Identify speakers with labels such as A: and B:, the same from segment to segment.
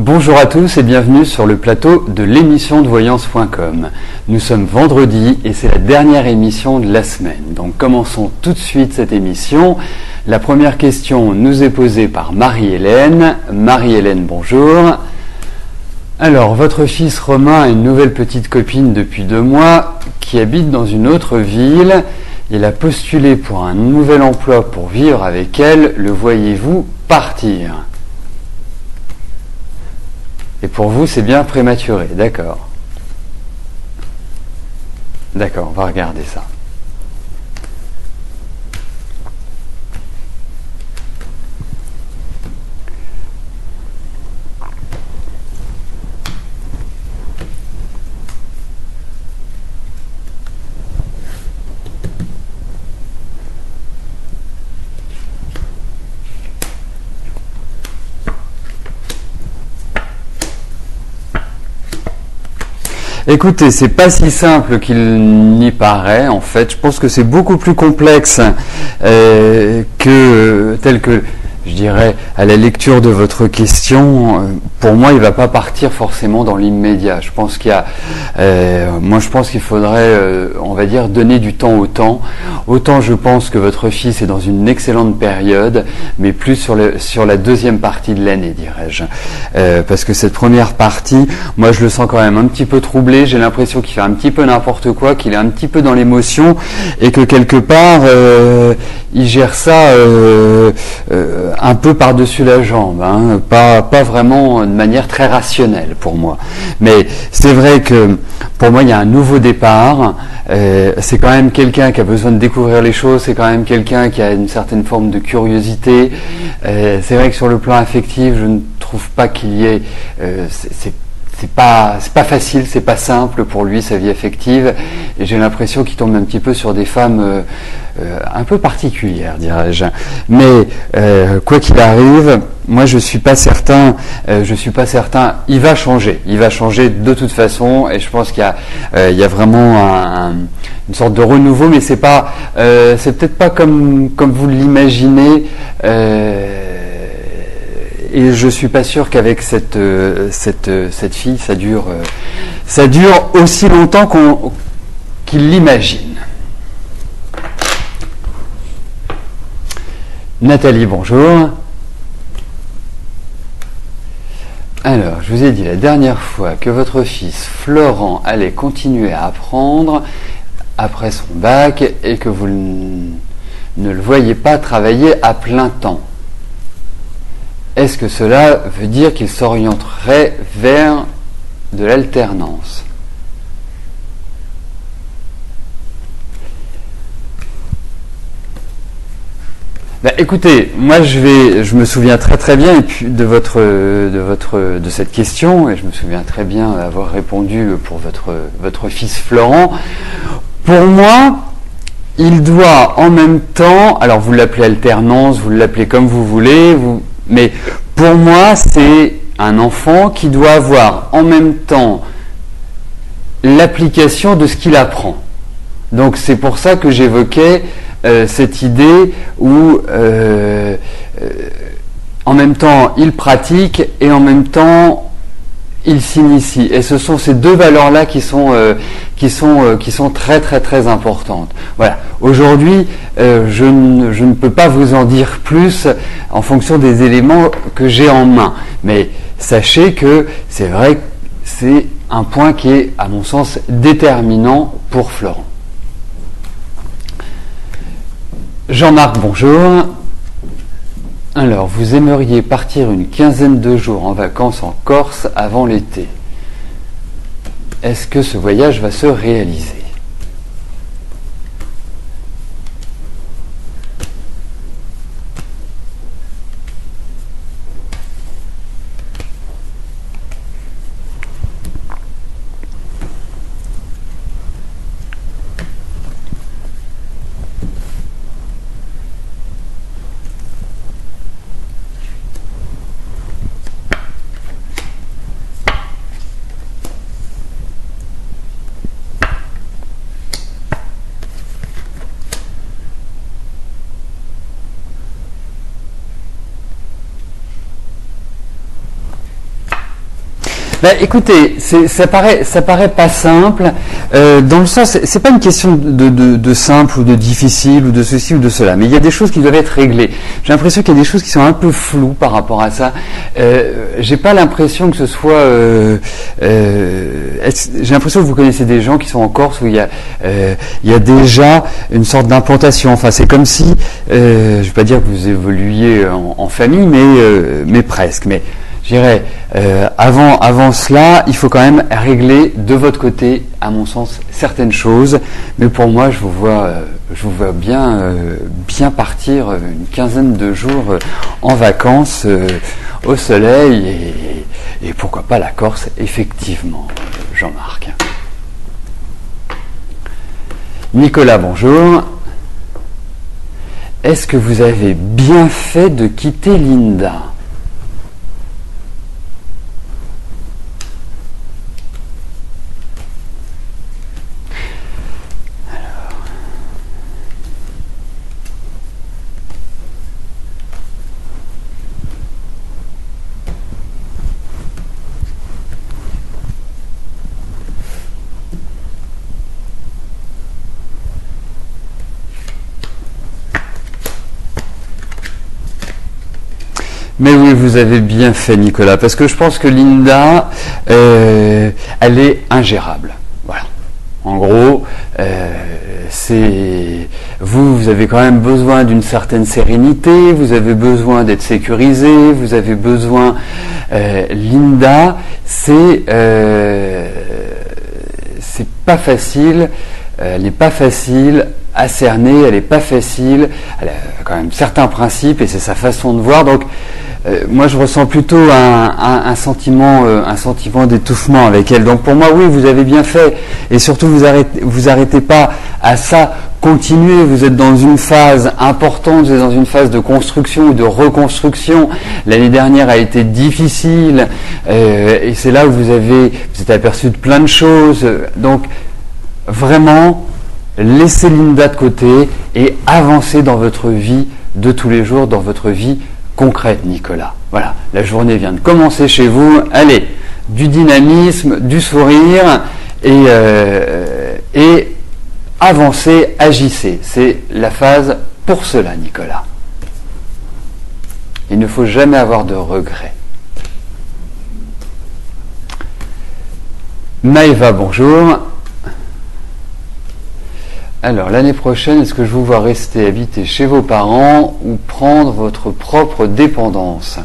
A: Bonjour à tous et bienvenue sur le plateau de l'émission de voyance.com. Nous sommes vendredi et c'est la dernière émission de la semaine. Donc commençons tout de suite cette émission. La première question nous est posée par Marie-Hélène. Marie-Hélène, bonjour. Alors, votre fils Romain a une nouvelle petite copine depuis 2 mois qui habite dans une autre ville. Il a postulé pour un nouvel emploi pour vivre avec elle. Le voyez-vous partir ? Et pour vous, c'est bien prématuré, d'accord. D'accord, on va regarder ça. Écoutez, c'est pas si simple qu'il n'y paraît. En fait, je pense que c'est beaucoup plus complexe tel que, je dirais, à la lecture de votre question. Pour moi, il va pas partir forcément dans l'immédiat. Je pense qu'il faudrait, on va dire, donner du temps au temps. Autant je pense que votre fils est dans une excellente période, mais plus sur la deuxième partie de l'année, dirais-je. Parce que cette première partie, moi je le sens quand même un petit peu troublé, j'ai l'impression qu'il fait un petit peu n'importe quoi, qu'il est un petit peu dans l'émotion, et que quelque part, il gère ça un peu par-dessus la jambe, hein, pas vraiment de manière très rationnelle pour moi. Mais c'est vrai que pour moi il y a un nouveau départ, c'est quand même quelqu'un qui a besoin de découvrir les choses, c'est quand même quelqu'un qui a une certaine forme de curiosité. C'est vrai que sur le plan affectif, je ne trouve pas qu'il y ait... c'est pas facile, c'est pas simple pour lui, sa vie affective, et j'ai l'impression qu'il tombe un petit peu sur des femmes un peu particulières, dirais-je. Mais quoi qu'il arrive, moi je suis pas certain, il va changer de toute façon, et je pense qu'il y a vraiment une sorte de renouveau, mais c'est peut-être pas comme vous l'imaginez. Et je suis pas sûr qu'avec cette fille, ça dure aussi longtemps qu'il l'imagine. Nathalie, bonjour. Alors, je vous ai dit la dernière fois que votre fils Florent allait continuer à apprendre après son bac et que vous ne le voyez pas travailler à plein temps. Est-ce que cela veut dire qu'il s'orienterait vers de l'alternance ? Écoutez, moi je me souviens très très bien de cette question, et je me souviens très bien avoir répondu pour votre fils Florent. Pour moi, il doit en même temps, alors vous l'appelez alternance, vous l'appelez comme vous voulez, mais pour moi, c'est un enfant qui doit avoir en même temps l'application de ce qu'il apprend. Donc c'est pour ça que j'évoquais cette idée où en même temps il pratique et en même temps il s'initie. Et ce sont ces deux valeurs-là qui sont très très très importantes. Voilà. Aujourd'hui, je ne peux pas vous en dire plus en fonction des éléments que j'ai en main. Mais sachez que c'est vrai que c'est un point qui est, à mon sens, déterminant pour Florent. Jean-Marc, bonjour. Alors, vous aimeriez partir une quinzaine de jours en vacances en Corse avant l'été. Est-ce que ce voyage va se réaliser ? Bah, écoutez, ça paraît pas simple, dans le sens, c'est pas une question de simple ou de difficile ou de ceci ou de cela, mais il y a des choses qui doivent être réglées. J'ai l'impression qu'il y a des choses qui sont un peu floues par rapport à ça. J'ai pas l'impression que ce soit. J'ai l'impression que vous connaissez des gens qui sont en Corse où il y a déjà une sorte d'implantation. Enfin, c'est comme si, je vais pas dire que vous évoluiez en famille, mais presque. Mais je dirais, avant cela, il faut quand même régler de votre côté, à mon sens, certaines choses. Mais pour moi, je vous vois bien partir une quinzaine de jours en vacances au soleil et pourquoi pas la Corse, effectivement, Jean-Marc. Nicolas, bonjour. Est-ce que vous avez bien fait de quitter Linda ? Mais oui, vous avez bien fait, Nicolas, parce que je pense que Linda, elle est ingérable. Voilà. En gros, vous avez quand même besoin d'une certaine sérénité, vous avez besoin d'être sécurisé, vous avez besoin. Linda, c'est pas facile. Elle n'est pas facile à cerner, elle n'est pas facile, elle a quand même certains principes et c'est sa façon de voir. Donc, moi je ressens plutôt un sentiment d'étouffement avec elle. Donc pour moi, oui, vous avez bien fait. Et surtout, vous arrêtez pas à ça. Continuez, vous êtes dans une phase importante, vous êtes dans une phase de construction ou de reconstruction. L'année dernière a été difficile et c'est là où vous êtes aperçu de plein de choses. Donc, vraiment, laissez Linda de côté et avancez dans votre vie de tous les jours, dans votre vie concrète, Nicolas. Voilà, la journée vient de commencer chez vous. Allez, du dynamisme, du sourire et avancez, agissez. C'est la phase pour cela, Nicolas. Il ne faut jamais avoir de regrets. Maëva, bonjour. Alors, l'année prochaine, est-ce que je vous vois rester habiter chez vos parents ou prendre votre propre dépendance ?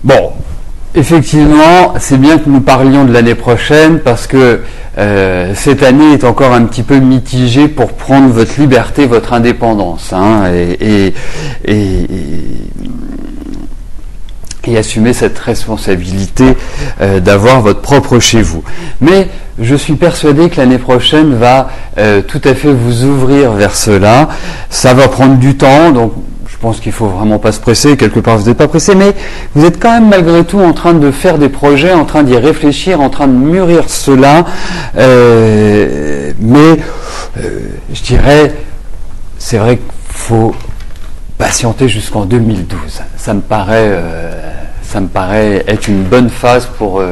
A: Bon, effectivement, c'est bien que nous parlions de l'année prochaine parce que cette année est encore un petit peu mitigée pour prendre votre liberté, votre indépendance, hein, et assumer cette responsabilité d'avoir votre propre chez vous. Mais je suis persuadé que l'année prochaine va tout à fait vous ouvrir vers cela. Ça va prendre du temps, donc je pense qu'il ne faut vraiment pas se presser. Quelque part, vous n'êtes pas pressé, mais vous êtes quand même malgré tout en train de faire des projets, en train d'y réfléchir, en train de mûrir cela. Mais je dirais, c'est vrai qu'il faut patienter jusqu'en 2012. Ça me paraît être une bonne phase pour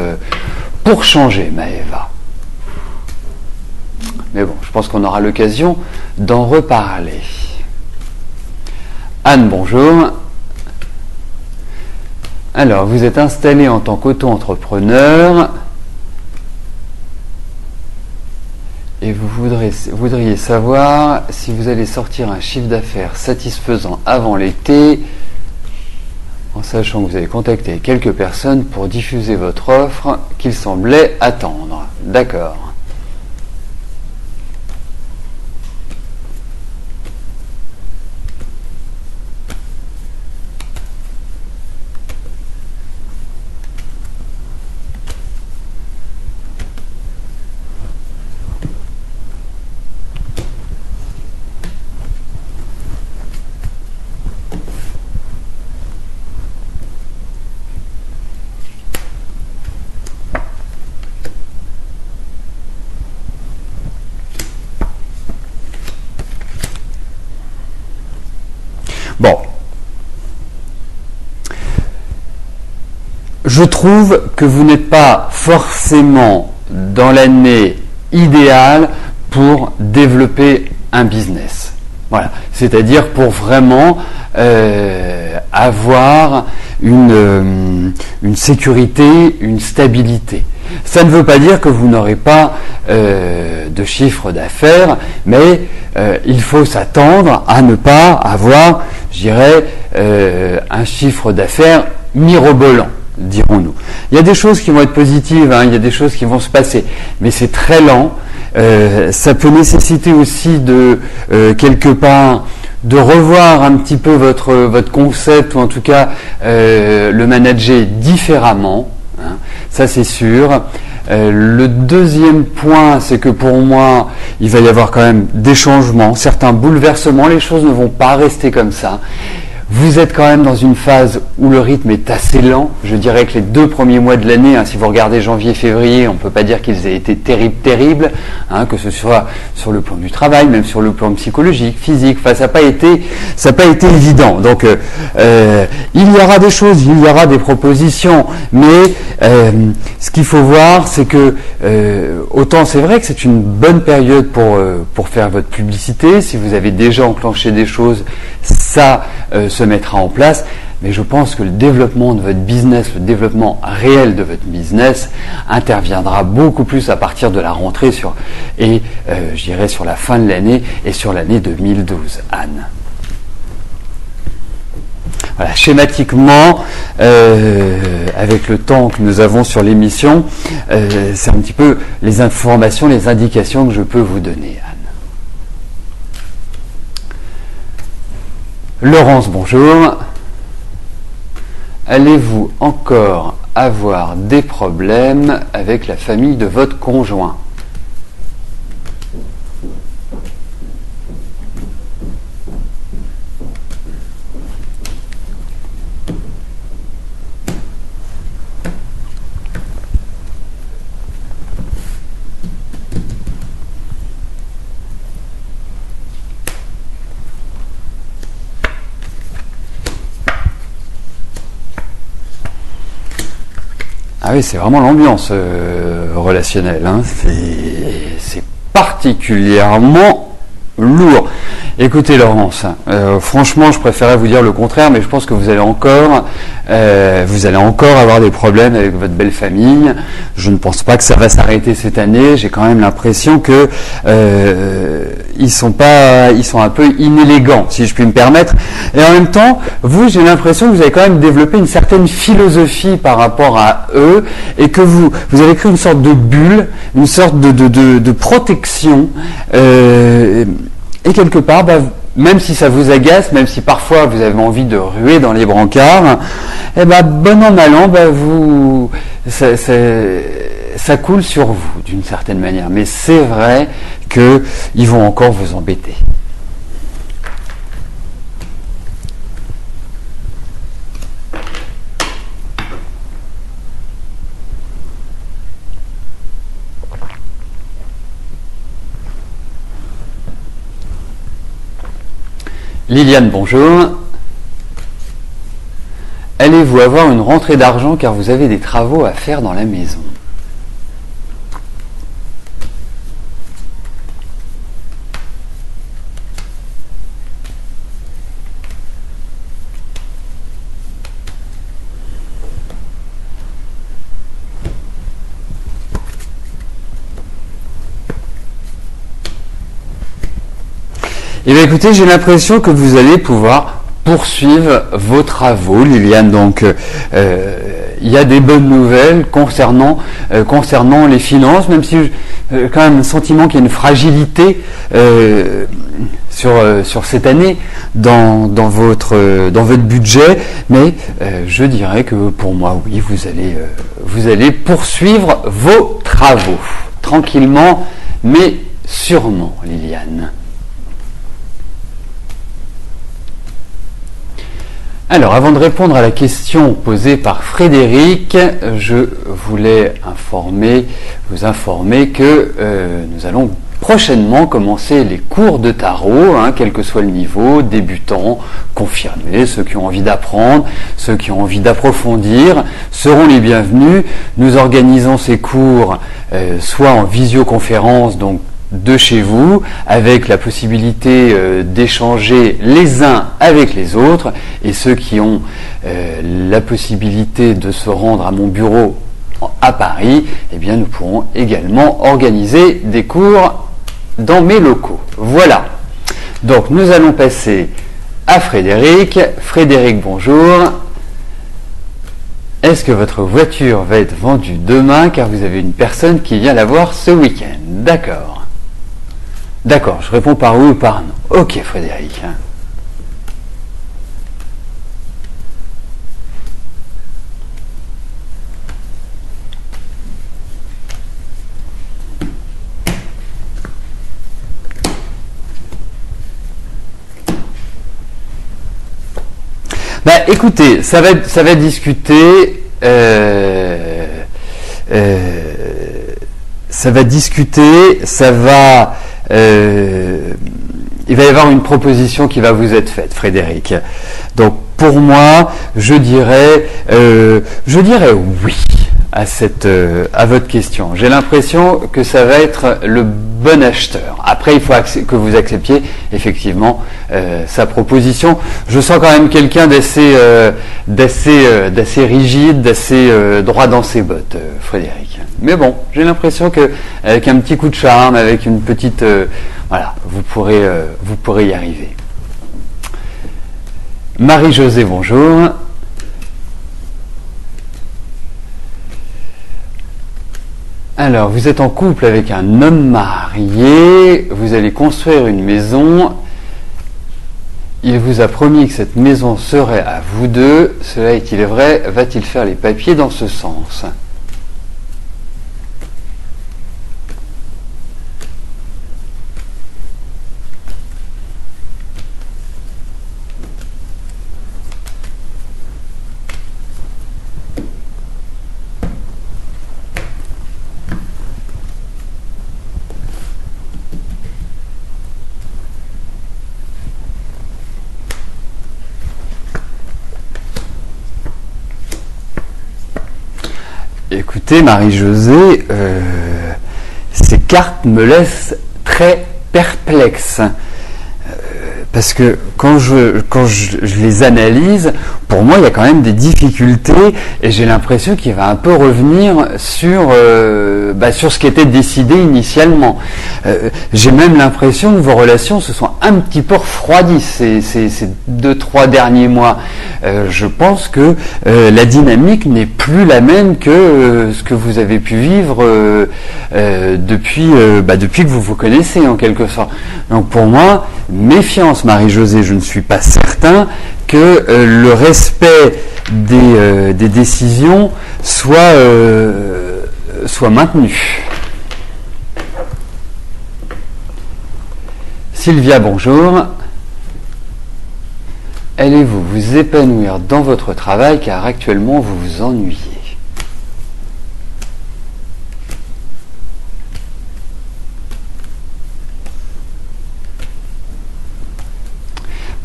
A: changer, Maëva. Mais bon, je pense qu'on aura l'occasion d'en reparler. Anne, bonjour. Alors, vous êtes installé en tant qu'auto-entrepreneur et vous voudriez savoir si vous allez sortir un chiffre d'affaires satisfaisant avant l'été, en sachant que vous avez contacté quelques personnes pour diffuser votre offre qu'il semblait attendre. D'accord. je trouve que vous n'êtes pas forcément dans l'année idéale pour développer un business. Voilà, c'est-à-dire pour vraiment avoir une sécurité, une stabilité. Ça ne veut pas dire que vous n'aurez pas de chiffre d'affaires, mais il faut s'attendre à ne pas avoir, je dirais, un chiffre d'affaires mirobolant, dirons-nous. Il y a des choses qui vont être positives, hein, il y a des choses qui vont se passer, mais c'est très lent. Ça peut nécessiter aussi de quelque part de revoir un petit peu votre concept, ou en tout cas le manager différemment, hein, ça c'est sûr. Le deuxième point, c'est que pour moi, il va y avoir quand même des changements, certains bouleversements, les choses ne vont pas rester comme ça. Vous êtes quand même dans une phase où le rythme est assez lent. Je dirais que les 2 premiers mois de l'année, hein, si vous regardez janvier-février, on ne peut pas dire qu'ils aient été terribles, hein, que ce soit sur le plan du travail, même sur le plan psychologique, physique. Enfin, ça n'a pas été évident. Donc, il y aura des choses, il y aura des propositions, mais ce qu'il faut voir, c'est que autant c'est vrai que c'est une bonne période pour faire votre publicité. Si vous avez déjà enclenché des choses, ça se mettra en place, mais je pense que le développement de votre business, le développement réel de votre business interviendra beaucoup plus à partir de la rentrée je dirais sur la fin de l'année et sur l'année 2012. Anne. Voilà, schématiquement, avec le temps que nous avons sur l'émission, c'est un petit peu les informations, les indications que je peux vous donner, Anne. Laurence, bonjour. Allez-vous encore avoir des problèmes avec la famille de votre conjoint ? Ah oui, c'est vraiment l'ambiance relationnelle, hein. C'est particulièrement lourd. Écoutez Laurence, franchement je préférais vous dire le contraire, mais je pense que vous allez encore avoir des problèmes avec votre belle famille. Je ne pense pas que ça va s'arrêter cette année. J'ai quand même l'impression que ils sont un peu inélégants, si je puis me permettre. Et en même temps, j'ai l'impression que vous avez quand même développé une certaine philosophie par rapport à eux, et que vous avez créé une sorte de bulle, une sorte de protection. Et quelque part, même si ça vous agace, même si parfois vous avez envie de ruer dans les brancards, bon an mal an, ça coule sur vous d'une certaine manière. Mais c'est vrai qu'ils vont encore vous embêter. Liliane, bonjour. Allez-vous avoir une rentrée d'argent car vous avez des travaux à faire dans la maison ? Eh bien écoutez, j'ai l'impression que vous allez pouvoir poursuivre vos travaux, Liliane. Donc il y a des bonnes nouvelles concernant les finances, même si j'ai quand même le sentiment qu'il y a une fragilité sur cette année dans votre budget, mais je dirais que pour moi, oui, vous allez poursuivre vos travaux tranquillement, mais sûrement, Liliane. Alors, avant de répondre à la question posée par Frédéric, je voulais vous informer que nous allons prochainement commencer les cours de tarot, quel que soit le niveau, débutants, confirmés, ceux qui ont envie d'apprendre, ceux qui ont envie d'approfondir, seront les bienvenus. Nous organisons ces cours soit en visioconférence, donc de chez vous, avec la possibilité d'échanger les uns avec les autres, et ceux qui ont la possibilité de se rendre à mon bureau à Paris, eh bien nous pourrons également organiser des cours dans mes locaux. Voilà. Donc nous allons passer à Frédéric. Frédéric, bonjour. Est-ce que votre voiture va être vendue demain car vous avez une personne qui vient la voir ce week-end? D'accord. D'accord, je réponds par oui ou par non. Ok, Frédéric. Écoutez, ça va discuter. Ça va discuter. Il va y avoir une proposition qui va vous être faite, Frédéric. Donc pour moi, je dirais oui à votre question. J'ai l'impression que ça va être le bon acheteur. Après, il faut que vous acceptiez effectivement sa proposition. Je sens quand même quelqu'un d'assez rigide, d'assez droit dans ses bottes, Frédéric. Mais bon, j'ai l'impression que avec un petit coup de charme, avec une petite, voilà, vous pourrez y arriver. Marie-Josée, bonjour. Alors, vous êtes en couple avec un homme marié, vous allez construire une maison, il vous a promis que cette maison serait à vous deux, cela est-il vrai, va-t-il faire les papiers dans ce sens ? Écoutez, Marie-Josée, ces cartes me laissent très perplexe. Parce que quand je les analyse, pour moi, il y a quand même des difficultés et j'ai l'impression qu'il va un peu revenir sur ce qui était décidé initialement. J'ai même l'impression que vos relations se sont un petit peu refroidies ces 2-3 derniers mois. Je pense que la dynamique n'est plus la même que ce que vous avez pu vivre depuis que vous vous connaissez en quelque sorte. Donc pour moi, méfiance, Marie-Josée, je ne suis pas certain que le respect des décisions soit maintenu. Sylvia, bonjour. Allez-vous vous épanouir dans votre travail car actuellement vous vous ennuyez?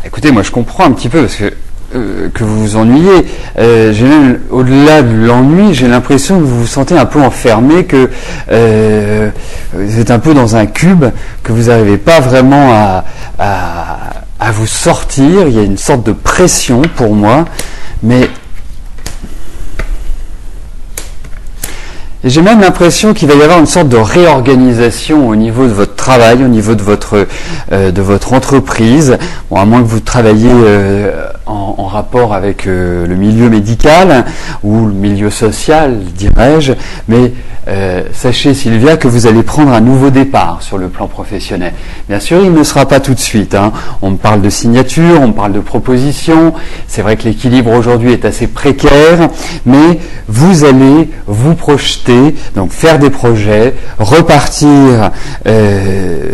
A: Écoutez, moi je comprends un petit peu parce que vous vous ennuyez. J'ai même, au-delà de l'ennui, j'ai l'impression que vous vous sentez un peu enfermé, que vous êtes un peu dans un cube, que vous n'arrivez pas vraiment à vous sortir. Il y a une sorte de pression pour moi, mais et j'ai même l'impression qu'il va y avoir une sorte de réorganisation au niveau de votre travail, au niveau de votre entreprise. Bon, à moins que vous travailliez en rapport avec le milieu médical ou le milieu social, dirais-je. Mais sachez, Sylvia, que vous allez prendre un nouveau départ sur le plan professionnel. Bien sûr, il ne sera pas tout de suite. On me parle de signature, on me parle de proposition. C'est vrai que l'équilibre aujourd'hui est assez précaire, mais vous allez vous projeter, donc faire des projets, repartir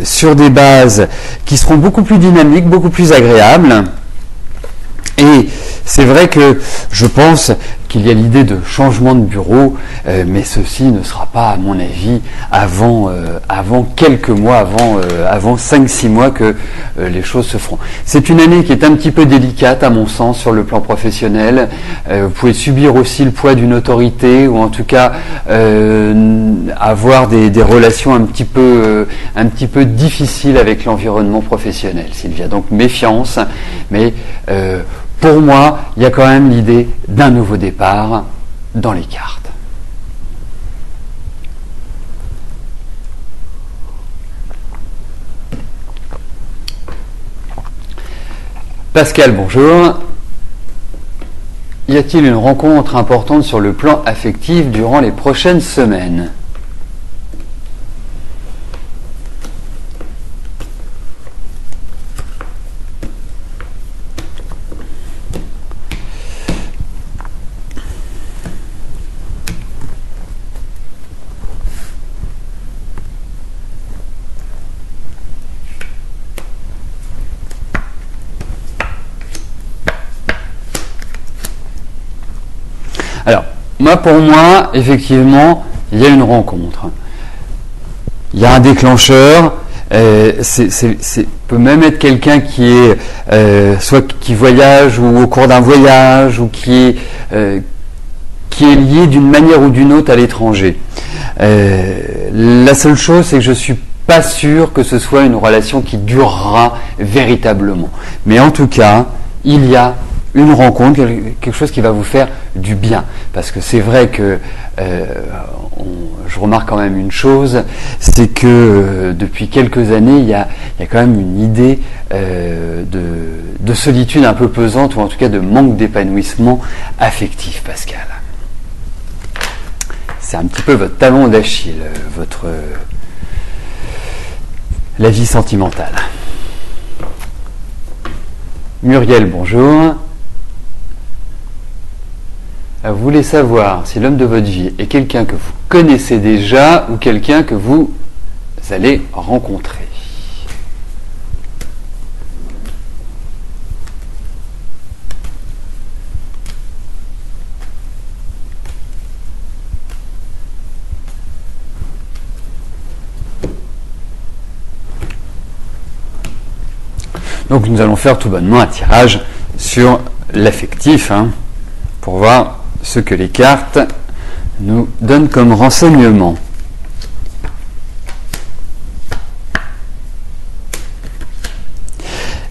A: sur des bases qui seront beaucoup plus dynamiques, beaucoup plus agréables. Et c'est vrai que je pense qu'il y a l'idée de changement de bureau, mais ceci ne sera pas, à mon avis, avant quelques mois, avant 5-6 mois que les choses se feront. C'est une année qui est un petit peu délicate, à mon sens, sur le plan professionnel. Vous pouvez subir aussi le poids d'une autorité, ou en tout cas avoir des relations un petit peu difficiles avec l'environnement professionnel, Sylvia. Donc méfiance, mais pour moi, il y a quand même l'idée d'un nouveau départ dans les cartes. Pascal, bonjour. Y a-t-il une rencontre importante sur le plan affectif durant les prochaines semaines ? Alors, pour moi, effectivement, il y a une rencontre. Il y a un déclencheur. Peut même être quelqu'un qui est soit qui voyage ou au cours d'un voyage ou qui est lié d'une manière ou d'une autre à l'étranger. La seule chose, c'est que je suis pas sûr que ce soit une relation qui durera véritablement. Mais en tout cas, il y a une rencontre, quelque chose qui va vous faire du bien. Parce que c'est vrai que je remarque quand même une chose, c'est que depuis quelques années, il y a quand même une idée de solitude un peu pesante, ou en tout cas de manque d'épanouissement affectif, Pascal. C'est un petit peu votre talon d'Achille, la vie sentimentale. Muriel, bonjour. Vous voulez savoir si l'homme de votre vie est quelqu'un que vous connaissez déjà ou quelqu'un que vous allez rencontrer. Donc nous allons faire tout bonnement un tirage sur l'affectif, pour voir ce que les cartes nous donnent comme renseignement.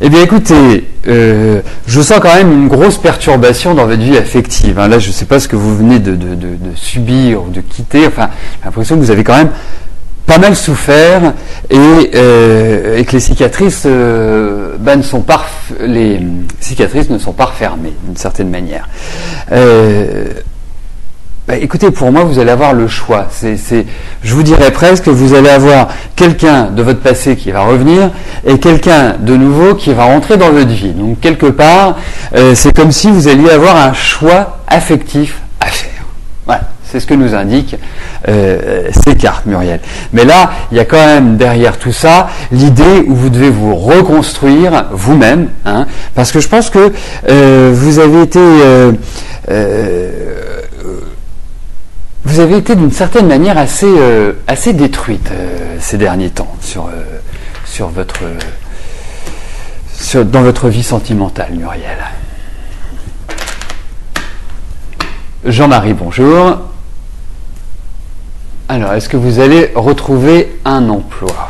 A: Eh bien écoutez, je sens quand même une grosse perturbation dans votre vie affective. Là, je ne sais pas ce que vous venez de subir ou de quitter. Enfin, j'ai l'impression que vous avez quand même pas mal souffert et que les cicatrices ne sont pas refermées d'une certaine manière. Écoutez, pour moi, vous allez avoir le choix. Je vous dirais presque que vous allez avoir quelqu'un de votre passé qui va revenir et quelqu'un de nouveau qui va rentrer dans votre vie. Donc, quelque part, c'est comme si vous alliez avoir un choix affectif à faire. Voilà. C'est ce que nous indiquent ces cartes, Muriel. Mais là, il y a quand même derrière tout ça l'idée où vous devez vous reconstruire vous-même, parce que je pense que vous avez été d'une certaine manière assez détruite ces derniers temps dans votre vie sentimentale, Muriel. Jean-Marie, bonjour. Alors, est-ce que vous allez retrouver un emploi ?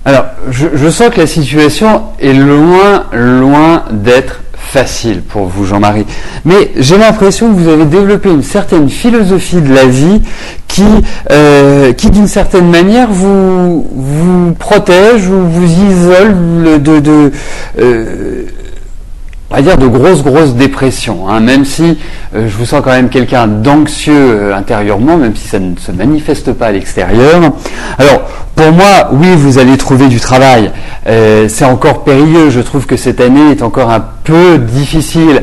A: Alors, je sens que la situation est loin d'être facile pour vous, Jean-Marie. Mais j'ai l'impression que vous avez développé une certaine philosophie de la vie qui d'une certaine manière, vous protège ou vous isole on va dire de grosses dépressions, hein, même si je vous sens quand même quelqu'un d'anxieux intérieurement, même si ça ne se manifeste pas à l'extérieur. Alors, pour moi, oui, vous allez trouver du travail. C'est encore périlleux. Je trouve que cette année est encore un peu difficile.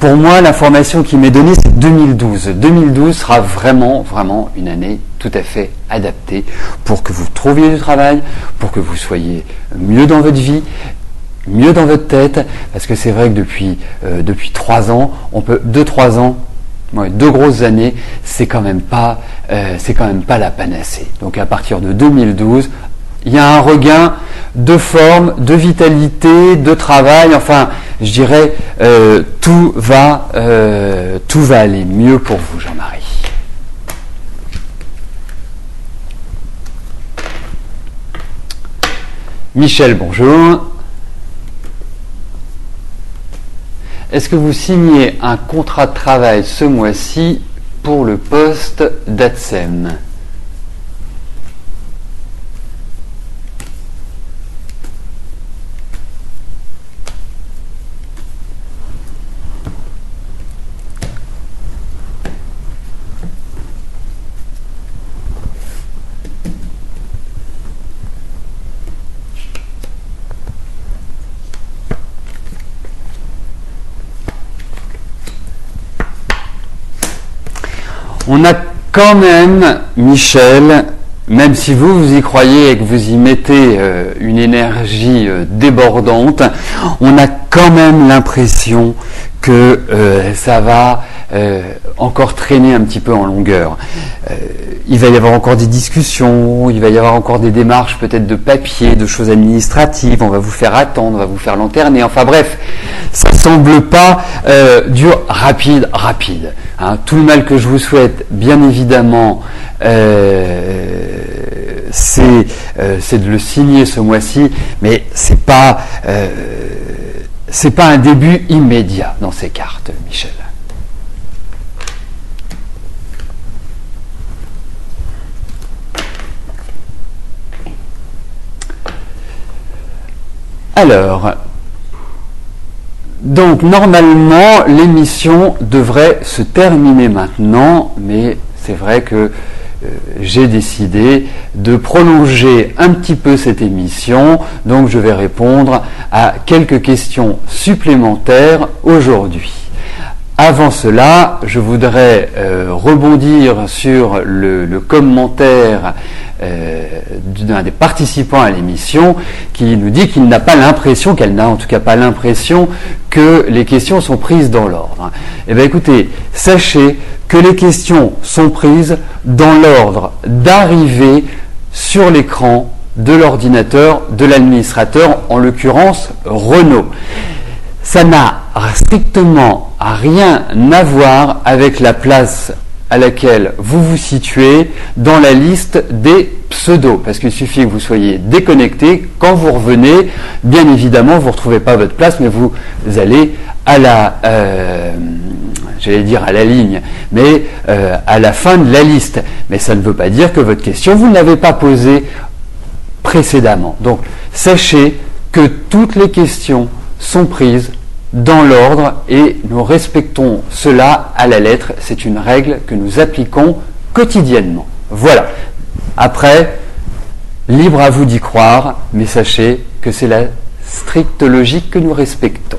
A: Pour moi, l'information qui m'est donnée, c'est 2012. 2012 sera vraiment une année tout à fait adaptée pour que vous trouviez du travail, pour que vous soyez mieux dans votre vie, mieux dans votre tête, parce que c'est vrai que depuis 3 ans, 2-3 ans, ouais, 2 grosses années, c'est quand même pas la panacée. Donc à partir de 2012, il y a un regain de forme, de vitalité, de travail. Enfin, je dirais tout va aller mieux pour vous, Jean-Marie. Michel, bonjour. Est-ce que vous signez un contrat de travail ce mois-ci pour le poste d'ATSEM ? On a quand même, Michel, même si vous y croyez et que vous y mettez une énergie débordante, on a quand même l'impression que ça va encore traîner un petit peu en longueur. Il va y avoir encore des discussions, il va y avoir encore des démarches peut-être de papier, de choses administratives, on va vous faire attendre, on va vous faire lanterner, enfin bref, ça ne semble pas rapide. Hein. Tout le mal que je vous souhaite, bien évidemment, c'est de le signer ce mois-ci, mais c'est pas un début immédiat dans ces cartes, Michel. Alors, donc normalement l'émission devrait se terminer maintenant, mais c'est vrai que j'ai décidé de prolonger un petit peu cette émission, donc je vais répondre à quelques questions supplémentaires aujourd'hui. Avant cela, je voudrais rebondir sur le commentaire d'un des participants à l'émission qui nous dit qu'il n'a pas l'impression, qu'elle n'a en tout cas pas l'impression que les questions sont prises dans l'ordre. Eh bien écoutez, sachez que les questions sont prises dans l'ordre d'arrivée sur l'écran de l'ordinateur de l'administrateur, en l'occurrence Renaud. Ça n'a strictement rien à voir avec la place à laquelle vous vous situez dans la liste des pseudos, parce qu'il suffit que vous soyez déconnecté, quand vous revenez, bien évidemment, vous ne retrouvez pas votre place, mais vous allez à la, j'allais dire à la ligne, mais à la fin de la liste. Mais ça ne veut pas dire que votre question, vous ne l'avez pas posée précédemment. Donc, sachez que toutes les questions sont prises dans l'ordre et nous respectons cela à la lettre. C'est une règle que nous appliquons quotidiennement. Voilà. Après, libre à vous d'y croire, mais sachez que c'est la stricte logique que nous respectons.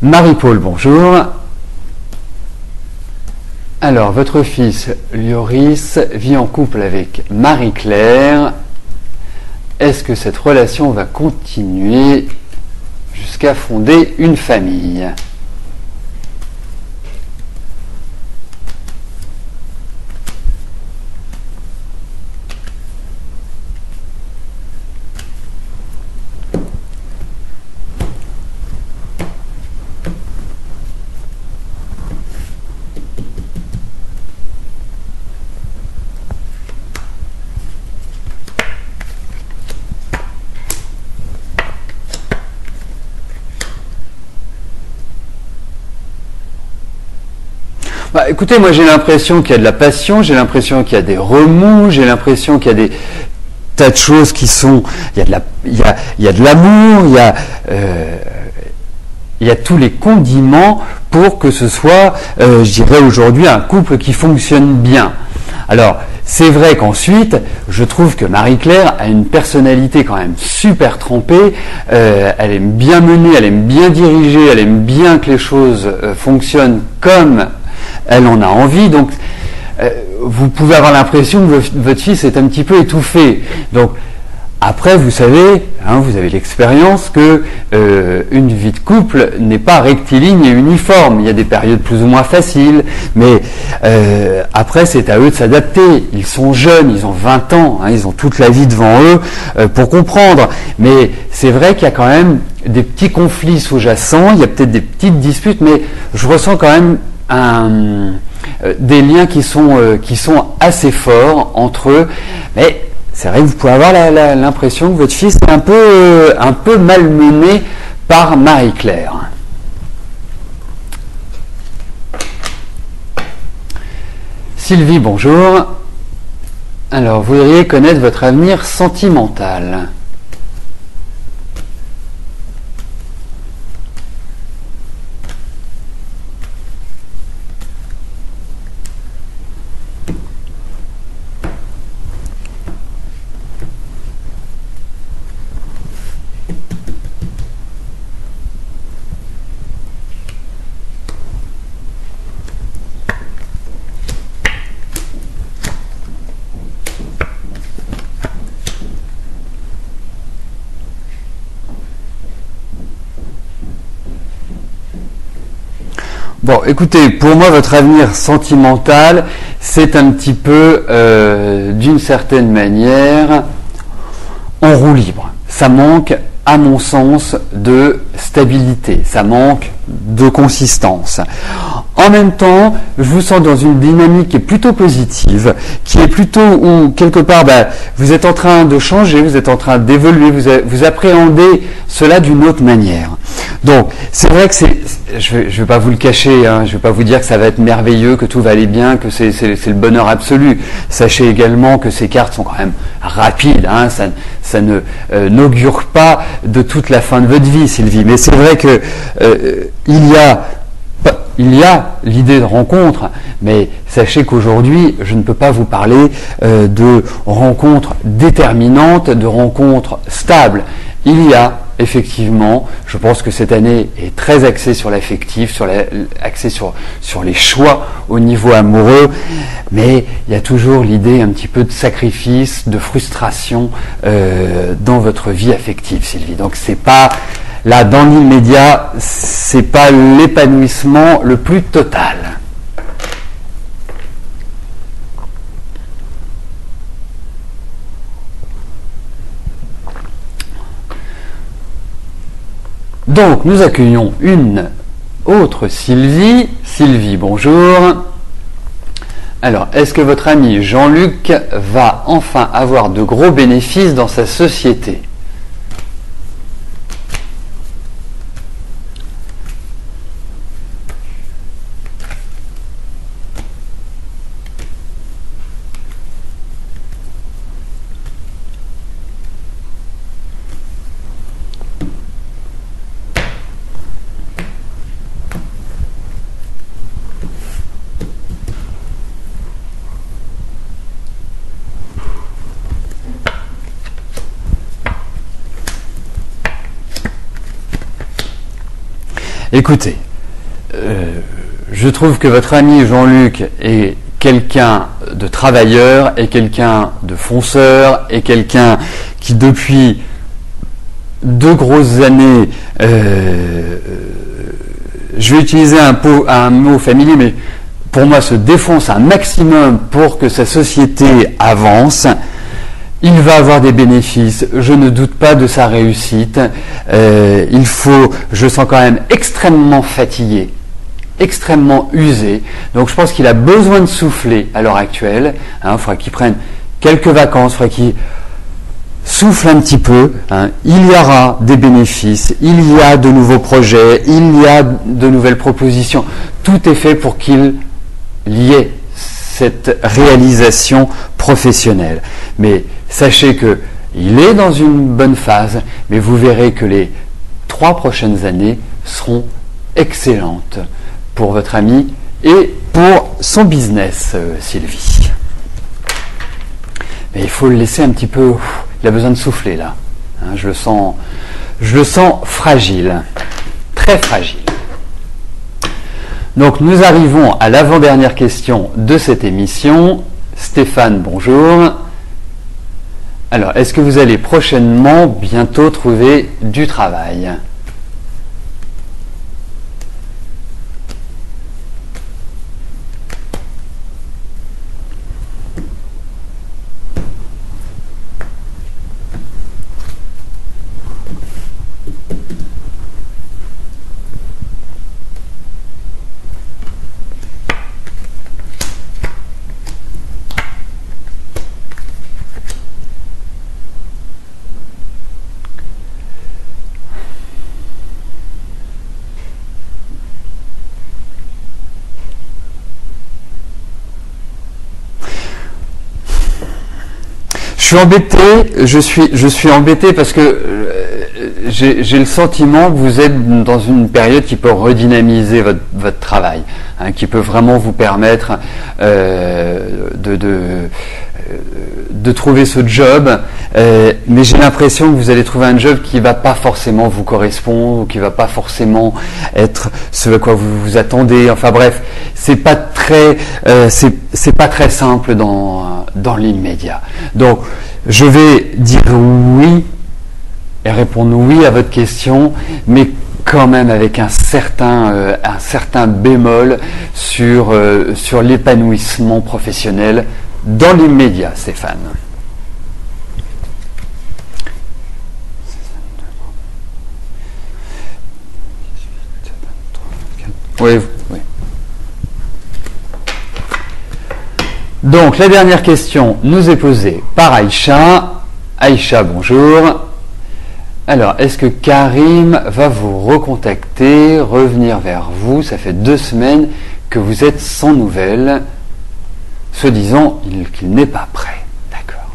A: Marie-Paul, bonjour. Alors, votre fils Lloris vit en couple avec Marie-Claire. Est-ce que cette relation va continuer jusqu'à fonder une famille? Bah, écoutez, moi j'ai l'impression qu'il y a de la passion, j'ai l'impression qu'il y a des remous, j'ai l'impression qu'il y a tas de choses qui sont... Il y a de l'amour, il y a tous les condiments pour que ce soit, je dirais aujourd'hui, un couple qui fonctionne bien. Alors, c'est vrai qu'ensuite, je trouve que Marie-Claire a une personnalité quand même super trempée, elle aime bien mener, elle aime bien diriger, elle aime bien que les choses fonctionnent comme elle en a envie, donc vous pouvez avoir l'impression que votre fils est un petit peu étouffé. Donc, après, vous savez, vous avez l'expérience que une vie de couple n'est pas rectiligne et uniforme. Il y a des périodes plus ou moins faciles, mais après, c'est à eux de s'adapter. Ils sont jeunes, ils ont 20 ans, ils ont toute la vie devant eux pour comprendre. Mais c'est vrai qu'il y a quand même des petits conflits sous-jacents, il y a peut-être des petites disputes, mais je ressens quand même des liens qui sont assez forts entre eux. Mais c'est vrai que vous pouvez avoir l'impression que votre fils est un peu malmené par Marie-Claire. Sylvie, bonjour. Alors, vous voudriez connaître votre avenir sentimental. Bon, écoutez, pour moi, votre avenir sentimental, c'est un petit peu, d'une certaine manière, en roue libre. Ça manque, à mon sens, de stabilité. Ça manque de consistance. En même temps, je vous sens dans une dynamique qui est plutôt positive, qui est plutôt où, quelque part, vous êtes en train de changer, vous êtes en train d'évoluer, vous appréhendez cela d'une autre manière. Donc, c'est vrai que je vais pas vous le cacher, je vais pas vous dire que ça va être merveilleux, que tout va aller bien, que c'est le bonheur absolu. Sachez également que ces cartes sont quand même rapides, ça n'augure pas de toute la fin de votre vie, Sylvie. Mais c'est vrai que il y a l'idée de rencontre, mais sachez qu'aujourd'hui, je ne peux pas vous parler de rencontres déterminantes, de rencontres stables. Il y a effectivement, je pense que cette année est très axée sur l'affectif, axée sur les choix au niveau amoureux, mais il y a toujours l'idée un petit peu de sacrifice, de frustration dans votre vie affective, Sylvie. Donc c'est pas... Là, dans l'immédiat, c'est pas l'épanouissement le plus total. Donc, nous accueillons une autre Sylvie. Sylvie, bonjour. Alors, est-ce que votre ami Jean-Luc va enfin avoir de gros bénéfices dans sa société ? Écoutez, je trouve que votre ami Jean-Luc est quelqu'un de travailleur, est quelqu'un de fonceur, est quelqu'un qui depuis 2 grosses années, je vais utiliser un mot familier, mais pour moi se défonce un maximum pour que sa société avance. Il va avoir des bénéfices, je ne doute pas de sa réussite. Je sens quand même extrêmement fatigué, extrêmement usé. Donc je pense qu'il a besoin de souffler à l'heure actuelle. Il faudra qu'il prenne quelques vacances, il faudra qu'il souffle un petit peu. Il y aura des bénéfices, il y a de nouveaux projets, il y a de nouvelles propositions. Tout est fait pour qu'il y ait cette réalisation professionnelle. Mais sachez que il est dans une bonne phase, mais vous verrez que les 3 prochaines années seront excellentes pour votre ami et pour son business, Sylvie. Mais il faut le laisser un petit peu... Il a besoin de souffler là. Hein, je le sens fragile, très fragile. Donc nous arrivons à l'avant-dernière question de cette émission. Stéphane, bonjour. Alors, est-ce que vous allez prochainement, bientôt trouver du travail ? Je suis embêté parce que j'ai le sentiment que vous êtes dans une période qui peut redynamiser votre travail, hein, qui peut vraiment vous permettre de trouver ce job, mais j'ai l'impression que vous allez trouver un job qui ne va pas forcément vous correspondre, ou qui ne va pas forcément être ce à quoi vous vous attendez. Enfin bref, c'est pas très simple dans l'immédiat. Donc, je vais dire oui et répondre oui à votre question, mais quand même avec un certain bémol sur l'épanouissement professionnel dans l'immédiat, Stéphane. Oui, oui. Donc, la dernière question nous est posée par Aïcha. Aïcha, bonjour. Alors, est-ce que Karim va vous recontacter, revenir vers vous? Ça fait 2 semaines que vous êtes sans nouvelles, se disant qu'il n'est pas prêt. D'accord.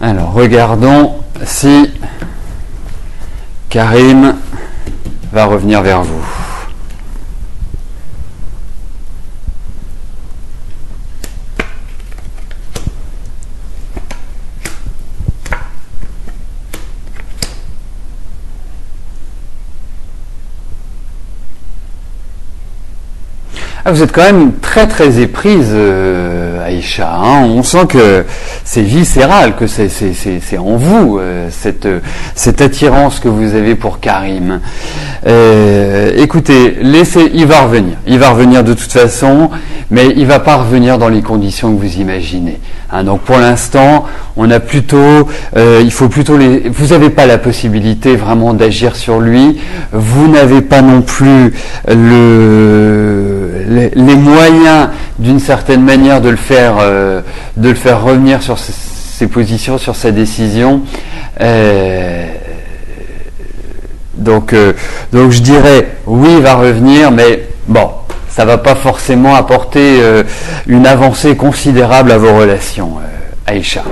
A: Alors, regardons si Karim va revenir vers vous. Ah, vous êtes quand même très très éprise, Aïcha. Hein. On sent que c'est viscéral, que c'est en vous, cette attirance que vous avez pour Karim. Écoutez, il va revenir. Il va revenir de toute façon, mais il ne va pas revenir dans les conditions que vous imaginez. Hein, donc pour l'instant, on a plutôt, vous n'avez pas la possibilité vraiment d'agir sur lui. Vous n'avez pas non plus les moyens d'une certaine manière de le faire revenir sur ses positions, sur sa décision. Donc je dirais oui, il va revenir, mais bon, ça va pas forcément apporter une avancée considérable à vos relations, Aïcha.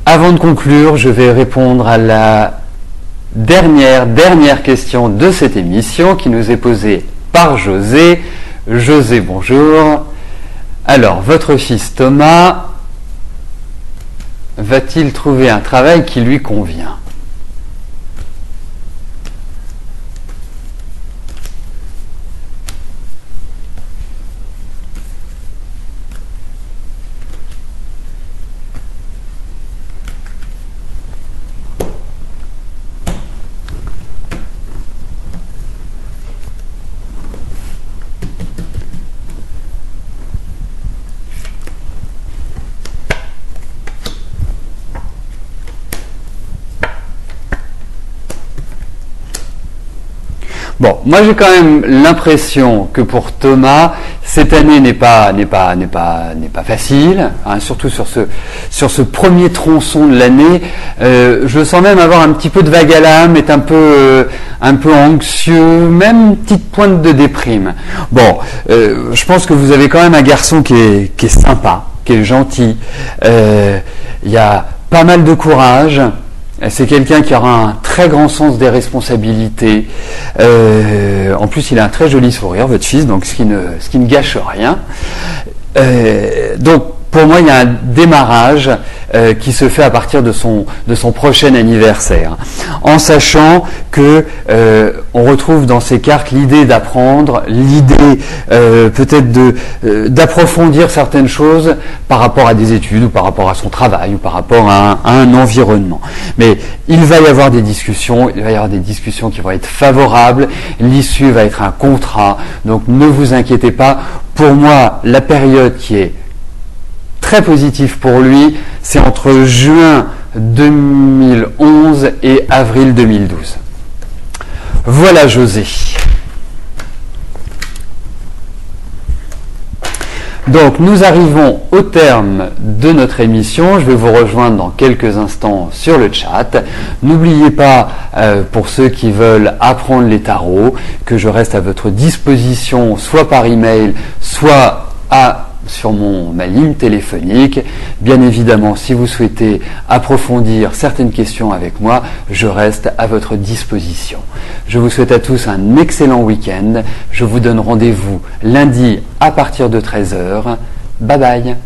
A: Avant de conclure, je vais répondre à la dernière question de cette émission qui nous est posée par José. José, bonjour. Alors, votre fils Thomas va-t-il trouver un travail qui lui convient ? Bon, moi j'ai quand même l'impression que pour Thomas, cette année n'est pas facile, hein, surtout sur ce premier tronçon de l'année. Je sens même avoir un petit peu de vague à l'âme, être un peu anxieux, même une petite pointe de déprime. Bon, je pense que vous avez quand même un garçon qui est sympa, qui est gentil. Il y a pas mal de courage. C'est quelqu'un qui aura un très grand sens des responsabilités. En plus, il a un très joli sourire, votre fils, donc ce qui ne gâche rien. Donc, pour moi, il y a un démarrage qui se fait à partir de son prochain anniversaire, en sachant que on retrouve dans ces cartes l'idée d'apprendre, l'idée peut-être d'approfondir certaines choses par rapport à des études ou par rapport à son travail ou par rapport à un environnement. Mais il va y avoir des discussions, qui vont être favorables, l'issue va être un contrat, donc ne vous inquiétez pas. Pour moi, la période qui est très positif pour lui, c'est entre juin 2011 et avril 2012. Voilà José. Donc nous arrivons au terme de notre émission. Je vais vous rejoindre dans quelques instants sur le chat. N'oubliez pas, pour ceux qui veulent apprendre les tarots, que je reste à votre disposition, soit par email, soit sur ma ligne téléphonique. Bien évidemment, si vous souhaitez approfondir certaines questions avec moi, je reste à votre disposition. Je vous souhaite à tous un excellent week-end. Je vous donne rendez-vous lundi à partir de 13h. Bye bye.